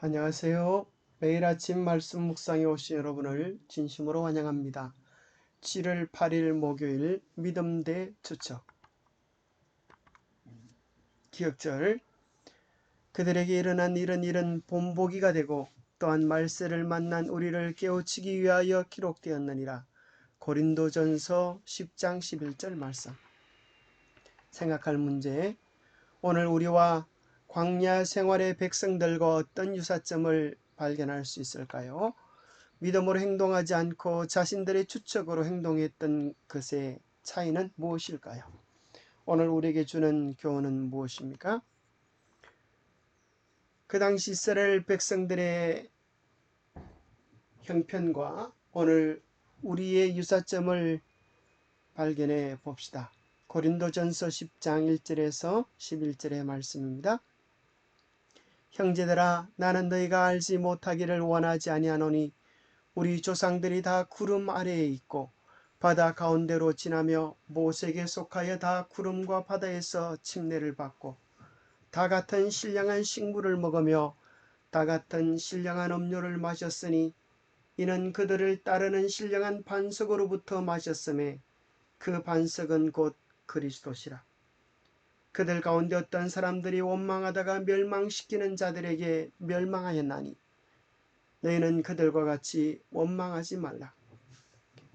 안녕하세요. 매일 아침 말씀 묵상에 오신 여러분을 진심으로 환영합니다. 7월 8일 목요일 믿음 대 추석 기억절. 그들에게 일어난 이런 일은 본보기가 되고 또한 말세를 만난 우리를 깨우치기 위하여 기록되었느니라. 고린도전서 10장 11절 말씀. 생각할 문제. 오늘 우리와 광야 생활의 백성들과 어떤 유사점을 발견할 수 있을까요? 믿음으로 행동하지 않고 자신들의 추측으로 행동했던 것의 차이는 무엇일까요? 오늘 우리에게 주는 교훈은 무엇입니까? 그 당시 이스라엘 백성들의 형편과 오늘 우리의 유사점을 발견해 봅시다. 고린도전서 10장 1절에서 11절의 말씀입니다. 형제들아, 나는 너희가 알지 못하기를 원하지 아니하노니 우리 조상들이 다 구름 아래에 있고 바다 가운데로 지나며 모색에 속하여 다 구름과 바다에서 침례를 받고 다 같은 신령한 식물을 먹으며 다 같은 신령한 음료를 마셨으니 이는 그들을 따르는 신령한 반석으로부터 마셨음에 그 반석은 곧 그리스도시라. 그들 가운데 어떤 사람들이 원망하다가 멸망시키는 자들에게 멸망하였나니 너희는 그들과 같이 원망하지 말라.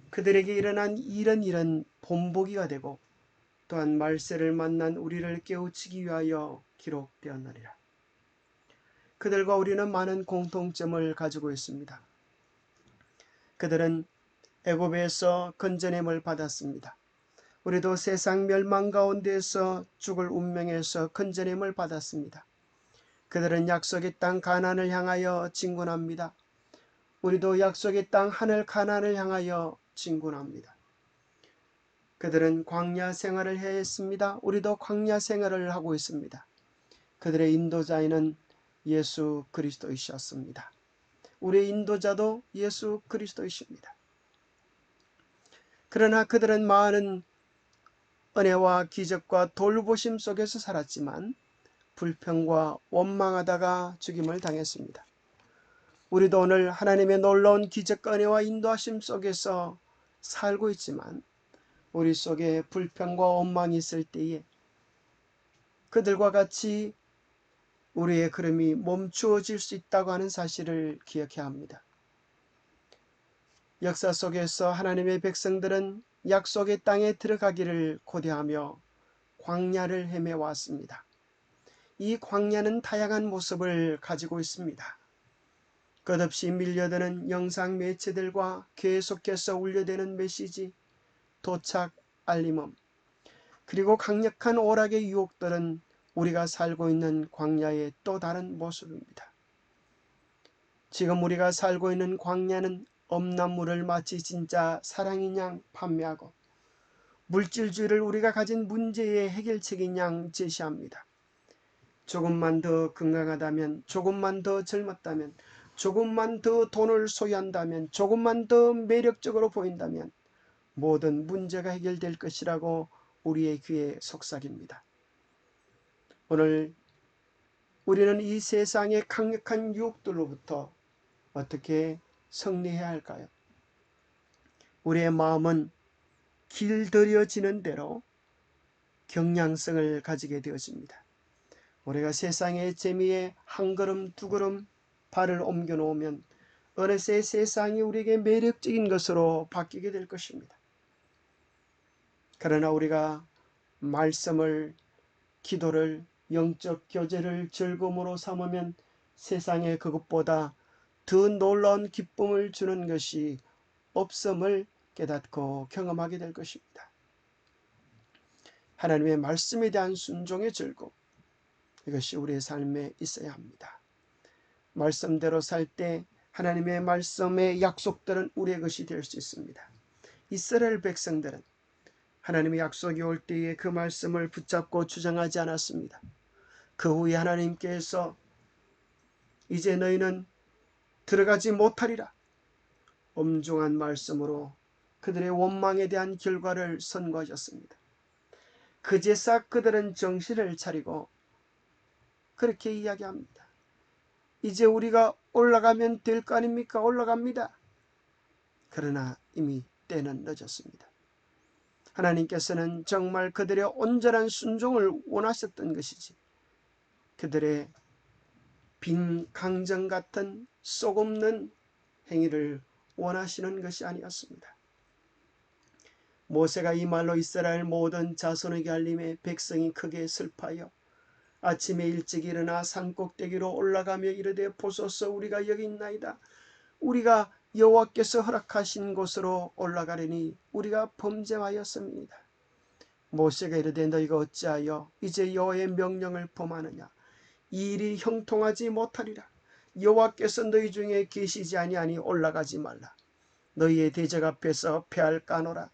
그들에게 일어난 이런 일은 본보기가 되고 또한 말세를 만난 우리를 깨우치기 위하여 기록되었느니라. 그들과 우리는 많은 공통점을 가지고 있습니다. 그들은 애굽에서 건져냄을 받았습니다. 우리도 세상 멸망 가운데에서 죽을 운명에서 건져냄을 받았습니다. 그들은 약속의 땅 가나안을 향하여 진군합니다. 우리도 약속의 땅 하늘 가나안을 향하여 진군합니다. 그들은 광야 생활을 해야 했습니다. 우리도 광야 생활을 하고 있습니다. 그들의 인도자에는 예수 그리스도이셨습니다. 우리의 인도자도 예수 그리스도이십니다. 그러나 그들은 많은 은혜와 기적과 돌보심 속에서 살았지만 불평과 원망하다가 죽임을 당했습니다. 우리도 오늘 하나님의 놀라운 기적과 은혜와 인도하심 속에서 살고 있지만 우리 속에 불평과 원망이 있을 때에 그들과 같이 우리의 걸음이 멈추어질 수 있다고 하는 사실을 기억해야 합니다. 역사 속에서 하나님의 백성들은 약속의 땅에 들어가기를 고대하며 광야를 헤매왔습니다. 이 광야는 다양한 모습을 가지고 있습니다. 끝없이 밀려드는 영상 매체들과 계속해서 울려대는 메시지, 도착, 알림음, 그리고 강력한 오락의 유혹들은 우리가 살고 있는 광야의 또 다른 모습입니다. 지금 우리가 살고 있는 광야는 엄나무를 마치 진짜 사랑인 양 판매하고 물질주의를 우리가 가진 문제의 해결책인 양 제시합니다. 조금만 더 건강하다면, 조금만 더 젊었다면, 조금만 더 돈을 소유한다면, 조금만 더 매력적으로 보인다면 모든 문제가 해결될 것이라고 우리의 귀에 속삭입니다. 오늘 우리는 이 세상의 강력한 유혹들로부터 어떻게 승리해야 할까요? 우리의 마음은 길들여지는 대로 경향성을 가지게 되어집니다. 우리가 세상의 재미에 한 걸음 두 걸음 발을 옮겨 놓으면 어느새 세상이 우리에게 매력적인 것으로 바뀌게 될 것입니다. 그러나 우리가 말씀을, 기도를, 영적 교제를 즐거움으로 삼으면 세상에 그것보다 더 놀라운 기쁨을 주는 것이 없음을 깨닫고 경험하게 될 것입니다. 하나님의 말씀에 대한 순종의 즐거움, 이것이 우리의 삶에 있어야 합니다. 말씀대로 살 때 하나님의 말씀의 약속들은 우리의 것이 될 수 있습니다. 이스라엘 백성들은 하나님의 약속이 올 때에 그 말씀을 붙잡고 주장하지 않았습니다. 그 후에 하나님께서 이제 너희는 들어가지 못하리라 엄중한 말씀으로 그들의 원망에 대한 결과를 선고하셨습니다. 그제서 그들은 정신을 차리고 그렇게 이야기합니다. 이제 우리가 올라가면 될 거 아닙니까? 올라갑니다. 그러나 이미 때는 늦었습니다. 하나님께서는 정말 그들의 온전한 순종을 원하셨던 것이지 그들의 빈 강정 같은 속 없는 행위를 원하시는 것이 아니었습니다. 모세가 이 말로 이스라엘 모든 자손에게 알림해 백성이 크게 슬퍼하여 아침에 일찍 일어나 산꼭대기로 올라가며 이르되 보소서 우리가 여기 있나이다. 우리가 여호와께서 허락하신 곳으로 올라가려니 우리가 범죄하였습니다. 모세가 이르되 너희가 어찌하여 이제 여호와의 명령을 범하느냐. 이 일이 형통하지 못하리라. 여호와께서 너희 중에 계시지 아니하니 올라가지 말라. 너희의 대적 앞에서 패할 까노라.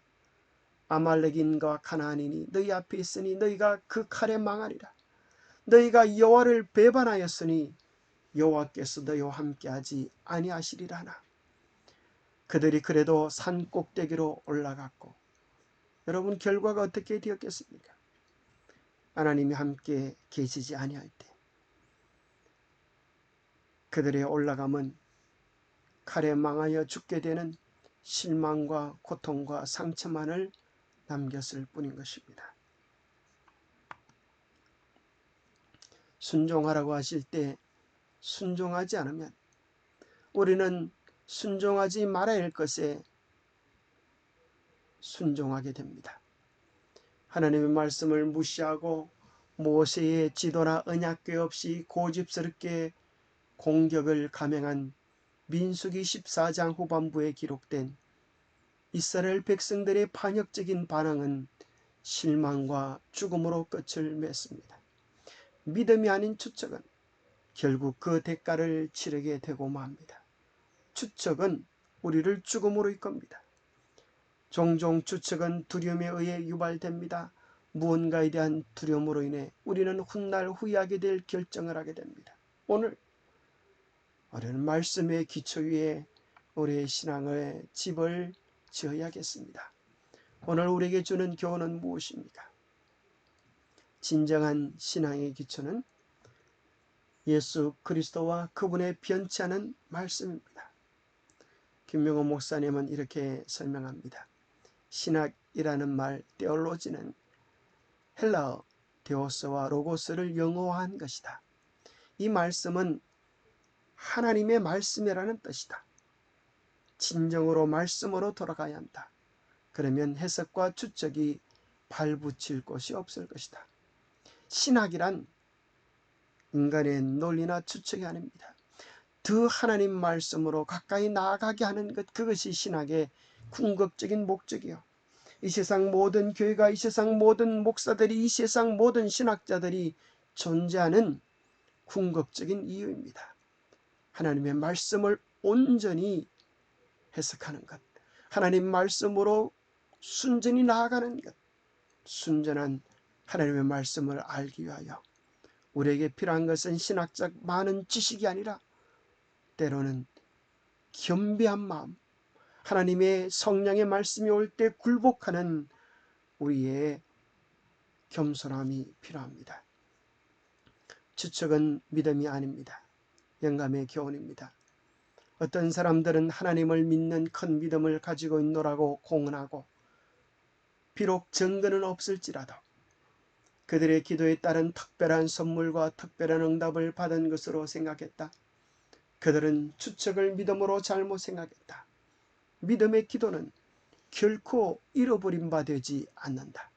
아말렉인과 가나안인이 너희 앞에 있으니 너희가 그 칼에 망하리라. 너희가 여호와를 배반하였으니 여호와께서 너희와 함께하지 아니하시리라 하나. 그들이 그래도 산 꼭대기로 올라갔고 여러분 결과가 어떻게 되었겠습니까? 하나님이 함께 계시지 아니할 때 그들의 올라감은 칼에 망하여 죽게 되는 실망과 고통과 상처만을 남겼을 뿐인 것입니다. 순종하라고 하실 때 순종하지 않으면 우리는 순종하지 말아야 할 것에 순종하게 됩니다. 하나님의 말씀을 무시하고 모세의 지도나 언약궤 없이 고집스럽게 공격을 감행한 민수기 14장 후반부에 기록된 이스라엘 백성들의 반역적인 반응은 실망과 죽음으로 끝을 맺습니다. 믿음이 아닌 추측은 결국 그 대가를 치르게 되고 맙니다. 추측은 우리를 죽음으로 이끕니다. 종종 추측은 두려움에 의해 유발됩니다. 무언가에 대한 두려움으로 인해 우리는 훗날 후회하게 될 결정을 하게 됩니다. 오늘 우리는 말씀의 기초 위에 우리의 신앙의 집을 지어야겠습니다. 오늘 우리에게 주는 교훈은 무엇입니까? 진정한 신앙의 기초는 예수 그리스도와 그분의 변치 않은 말씀입니다. 김명호 목사님은 이렇게 설명합니다. 신학이라는 말, 테올로지는 헬라어 데오스와 로고스를 영어화한 것이다. 이 말씀은 하나님의 말씀이라는 뜻이다. 진정으로 말씀으로 돌아가야 한다. 그러면 해석과 추측이 발붙일 곳이 없을 것이다. 신학이란 인간의 논리나 추측이 아닙니다. 더 하나님 말씀으로 가까이 나아가게 하는 것, 그것이 신학의 궁극적인 목적이요. 이 세상 모든 교회가, 이 세상 모든 목사들이, 이 세상 모든 신학자들이 존재하는 궁극적인 이유입니다. 하나님의 말씀을 온전히 해석하는 것, 하나님 말씀으로 순전히 나아가는 것, 순전한 하나님의 말씀을 알기 위하여 우리에게 필요한 것은 신학적 많은 지식이 아니라 때로는 겸비한 마음, 하나님의 성령의 말씀이 올 때 굴복하는 우리의 겸손함이 필요합니다. 추측은 믿음이 아닙니다. 영감의 교훈입니다. 어떤 사람들은 하나님을 믿는 큰 믿음을 가지고 있노라고 공언하고 비록 증거는 없을지라도 그들의 기도에 따른 특별한 선물과 특별한 응답을 받은 것으로 생각했다. 그들은 추측을 믿음으로 잘못 생각했다. 믿음의 기도는 결코 잃어버린 바 되지 않는다.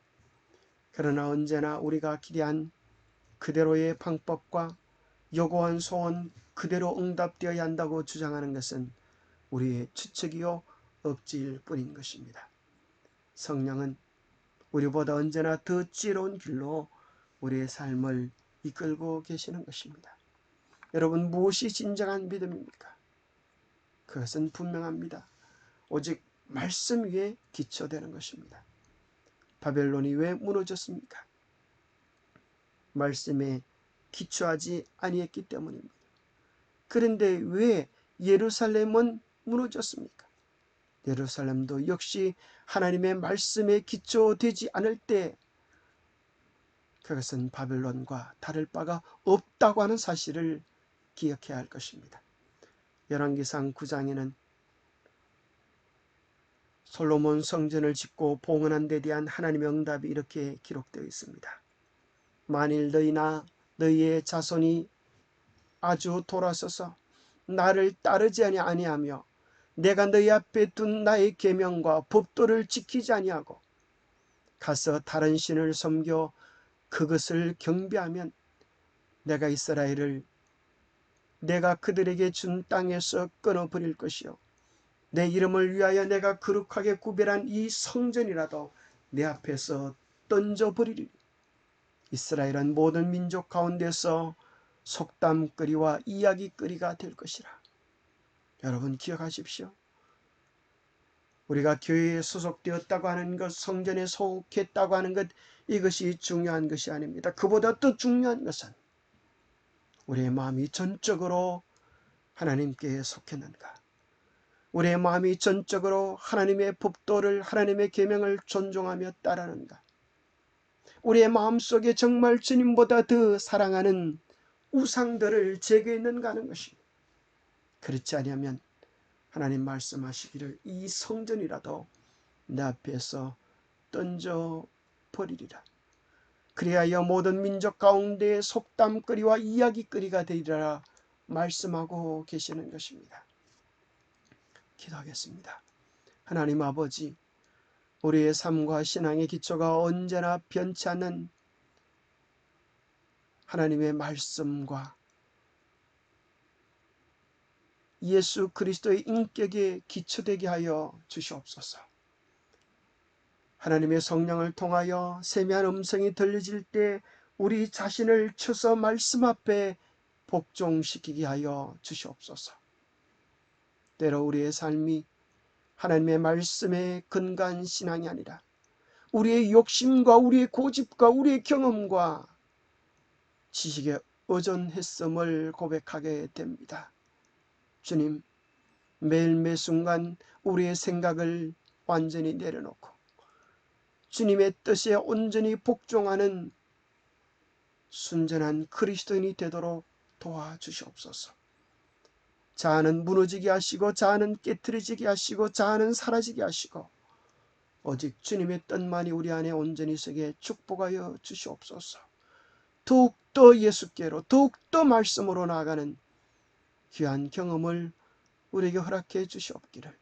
그러나 언제나 우리가 기대한 그대로의 방법과 요구한 소원 그대로 응답되어야 한다고 주장하는 것은 우리의 추측이요 억지일 뿐인 것입니다. 성령은 우리보다 언제나 더 지혜로운 길로 우리의 삶을 이끌고 계시는 것입니다. 여러분, 무엇이 진정한 믿음입니까? 그것은 분명합니다. 오직 말씀 위에 기초되는 것입니다. 바벨론이 왜 무너졌습니까? 말씀에 기초하지 아니했기 때문입니다. 그런데 왜 예루살렘은 무너졌습니까? 예루살렘도 역시 하나님의 말씀에 기초되지 않을 때 그것은 바벨론과 다를 바가 없다고 하는 사실을 기억해야 할 것입니다. 열왕기상 9장에는 솔로몬 성전을 짓고 봉헌한 데 대한 하나님의 응답이 이렇게 기록되어 있습니다. 만일 너희나 너희의 자손이 아주 돌아서서 나를 따르지 아니하며 내가 너희 앞에 둔 나의 계명과 법도를 지키지 아니하고 가서 다른 신을 섬겨 그것을 경배하면 내가 이스라엘을 내가 그들에게 준 땅에서 끊어버릴 것이요 내 이름을 위하여 내가 거룩하게 구별한 이 성전이라도 내 앞에서 던져버리리. 이스라엘은 모든 민족 가운데서 속담거리와 이야기거리가 될 것이라. 여러분 기억하십시오. 우리가 교회에 소속되었다고 하는 것, 성전에 속했다고 하는 것, 이것이 중요한 것이 아닙니다. 그보다 더 중요한 것은 우리의 마음이 전적으로 하나님께 속했는가, 우리의 마음이 전적으로 하나님의 법도를, 하나님의 계명을 존중하며 따르는가, 우리의 마음속에 정말 주님보다 더 사랑하는 우상들을 제거했는가 하는 것입니다. 그렇지 않으면 하나님 말씀하시기를 이 성전이라도 내 앞에서 던져버리리라. 그리하여 모든 민족 가운데 속담거리와 이야기거리가 되리라 말씀하고 계시는 것입니다. 기도하겠습니다. 하나님 아버지, 우리의 삶과 신앙의 기초가 언제나 변치 않는 하나님의 말씀과 예수 그리스도의 인격에 기초되게 하여 주시옵소서. 하나님의 성령을 통하여 세미한 음성이 들려질 때 우리 자신을 쳐서 말씀 앞에 복종시키게 하여 주시옵소서. 때로 우리의 삶이 하나님의 말씀에 근거한 신앙이 아니라 우리의 욕심과 우리의 고집과 우리의 경험과 지식에 의존했음을 고백하게 됩니다. 주님, 매일 매 순간 우리의 생각을 완전히 내려놓고 주님의 뜻에 온전히 복종하는 순전한 그리스도인이 되도록 도와주시옵소서. 자아는 무너지게 하시고 자아는 깨트려지게 하시고 자아는 사라지게 하시고 오직 주님의 뜻만이 우리 안에 온전히 서게 축복하여 주시옵소서. 더욱더 예수께로 더욱더 말씀으로 나아가는 귀한 경험을 우리에게 허락해 주시옵기를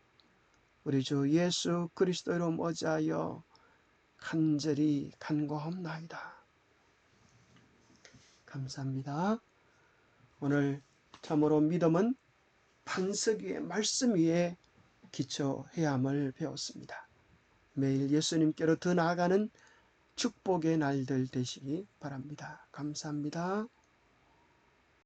우리 주 예수 그리스도 이름 어지하여 간절히 간구하옵나이다. 감사합니다. 오늘 참으로 믿음은 반석 위에 말씀 위에 기초해야 함을 배웠습니다. 매일 예수님께로 더 나아가는 축복의 날들 되시기 바랍니다. 감사합니다.